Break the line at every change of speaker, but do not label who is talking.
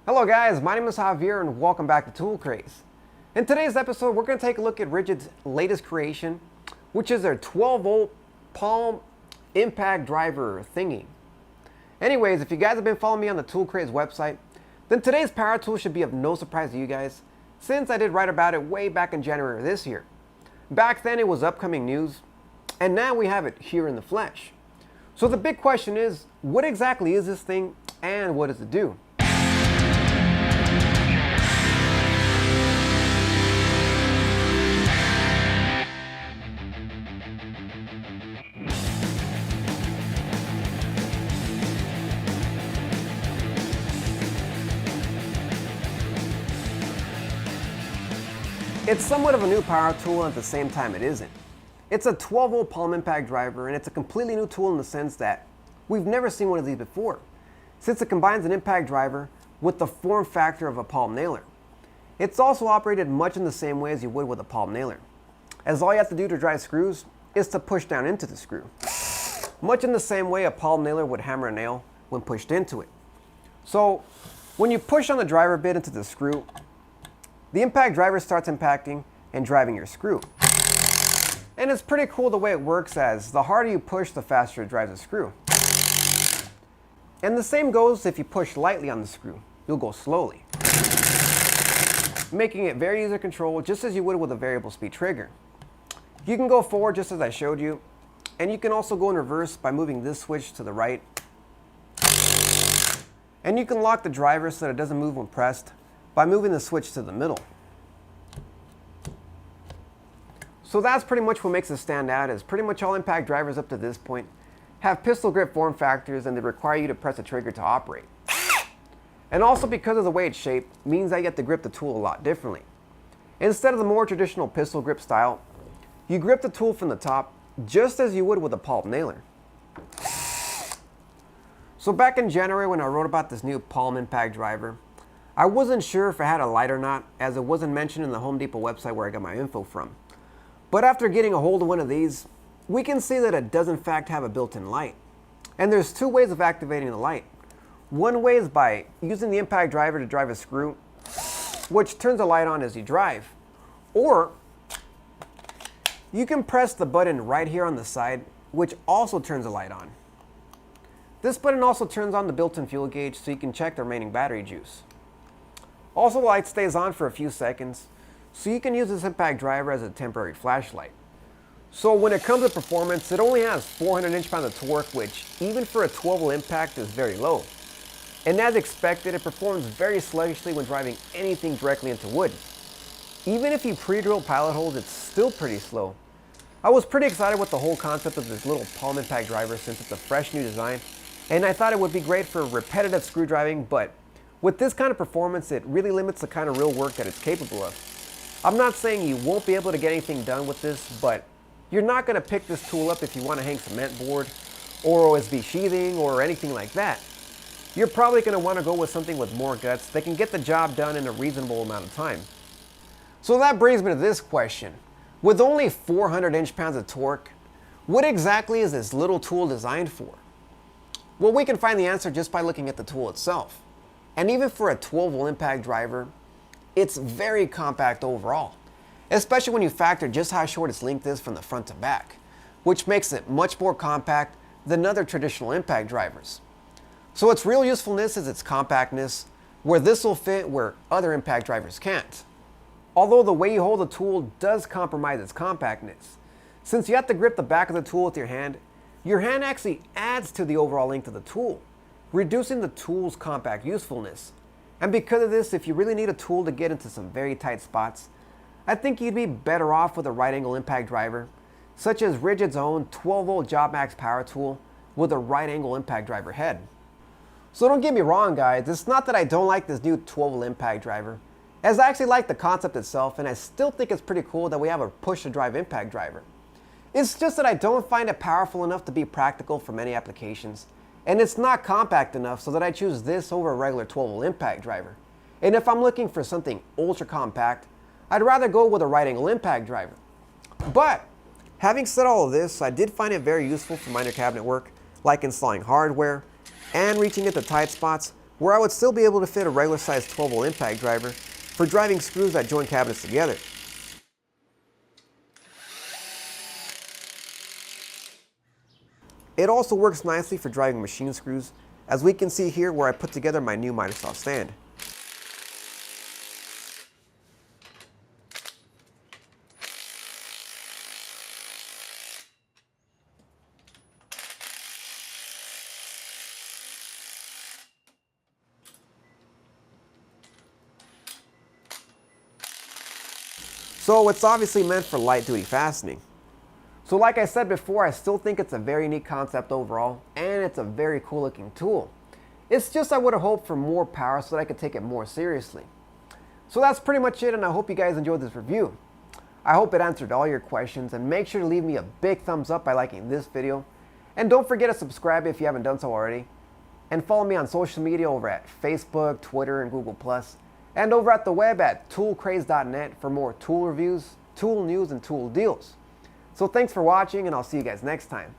Hello guys, my name is Javier and welcome back to Tool Craze. In today's episode, we're going to take a look at Ridgid's latest creation, which is their 12-volt palm impact driver thingy. Anyways, if you guys have been following me on the Tool Craze website, then today's power tool should be of no surprise to you guys, since I did write about it way back in January of this year. Back then it was upcoming news, and now we have it here in the flesh. So the big question is, what exactly is this thing and what does it do? It's somewhat of a new power tool, and at the same time it isn't. It's a 12-volt palm impact driver, and it's a completely new tool in the sense that we've never seen one of these before, since it combines an impact driver with the form factor of a palm nailer. It's also operated much in the same way as you would with a palm nailer, as all you have to do to drive screws is to push down into the screw, much in the same way a palm nailer would hammer a nail when pushed into it. So when you push on the driver bit into the screw, the impact driver starts impacting and driving your screw. And it's pretty cool the way it works, as the harder you push, the faster it drives the screw. And the same goes if you push lightly on the screw, you'll go slowly, making it very easy to control, just as you would with a variable speed trigger. You can go forward just as I showed you, and you can also go in reverse by moving this switch to the right. And you can lock the driver so that it doesn't move when pressed by moving the switch to the middle. So that's pretty much what makes it stand out, as pretty much all impact drivers up to this point have pistol grip form factors, and they require you to press a trigger to operate. And also, because of the way it's shaped, means that you have to grip the tool a lot differently. Instead of the more traditional pistol grip style, you grip the tool from the top just as you would with a palm nailer. So back in January when I wrote about this new palm impact driver, I wasn't sure if it had a light or not, as it wasn't mentioned in the Home Depot website where I got my info from. But after getting a hold of one of these, we can see that it does in fact have a built-in light. And there's two ways of activating the light. One way is by using the impact driver to drive a screw, which turns the light on as you drive. Or you can press the button right here on the side, which also turns the light on. This button also turns on the built-in fuel gauge so you can check the remaining battery juice. Also, the light stays on for a few seconds, so you can use this impact driver as a temporary flashlight. So when it comes to performance, it only has 400 inch-pounds of torque, which even for a 12-volt impact is very low. And as expected, it performs very sluggishly when driving anything directly into wood. Even if you pre-drill pilot holes, it's still pretty slow. I was pretty excited with the whole concept of this little palm impact driver, since it's a fresh new design, and I thought it would be great for repetitive screw driving, but with this kind of performance, it really limits the kind of real work that it's capable of. I'm not saying you won't be able to get anything done with this, but you're not going to pick this tool up if you want to hang cement board or OSB sheathing or anything like that. You're probably going to want to go with something with more guts that can get the job done in a reasonable amount of time. So that brings me to this question. With only 400 inch-pounds of torque, what exactly is this little tool designed for? Well, we can find the answer just by looking at the tool itself. And even for a 12-volt impact driver, it's very compact overall, especially when you factor just how short its length is from the front to back, which makes it much more compact than other traditional impact drivers. So its real usefulness is its compactness, where this will fit where other impact drivers can't. Although the way you hold the tool does compromise its compactness. Since you have to grip the back of the tool with your hand actually adds to the overall length of the tool, reducing the tool's compact usefulness. And because of this, if you really need a tool to get into some very tight spots, I think you'd be better off with a right angle impact driver, such as Ridgid's own 12-volt JobMax power tool with a right angle impact driver head. So don't get me wrong guys, it's not that I don't like this new 12-volt impact driver, as I actually like the concept itself, and I still think it's pretty cool that we have a push to drive impact driver. It's just that I don't find it powerful enough to be practical for many applications. And it's not compact enough so that I choose this over a regular 12-volt impact driver. And if I'm looking for something ultra compact, I'd rather go with a right angle impact driver. But having said all of this, I did find it very useful for minor cabinet work, like installing hardware and reaching into tight spots where I would still be able to fit a regular size 12V impact driver for driving screws that join cabinets together. It also works nicely for driving machine screws, as we can see here where I put together my new miter saw stand. So it's obviously meant for light duty fastening. So like I said before, I still think it's a very neat concept overall, and it's a very cool looking tool. It's just I would have hoped for more power so that I could take it more seriously. So that's pretty much it, and I hope you guys enjoyed this review. I hope it answered all your questions, and make sure to leave me a big thumbs up by liking this video. And don't forget to subscribe if you haven't done so already. And follow me on social media over at Facebook, Twitter, and Google+. And over at the web at toolcraze.net for more tool reviews, tool news, and tool deals. So thanks for watching, and I'll see you guys next time.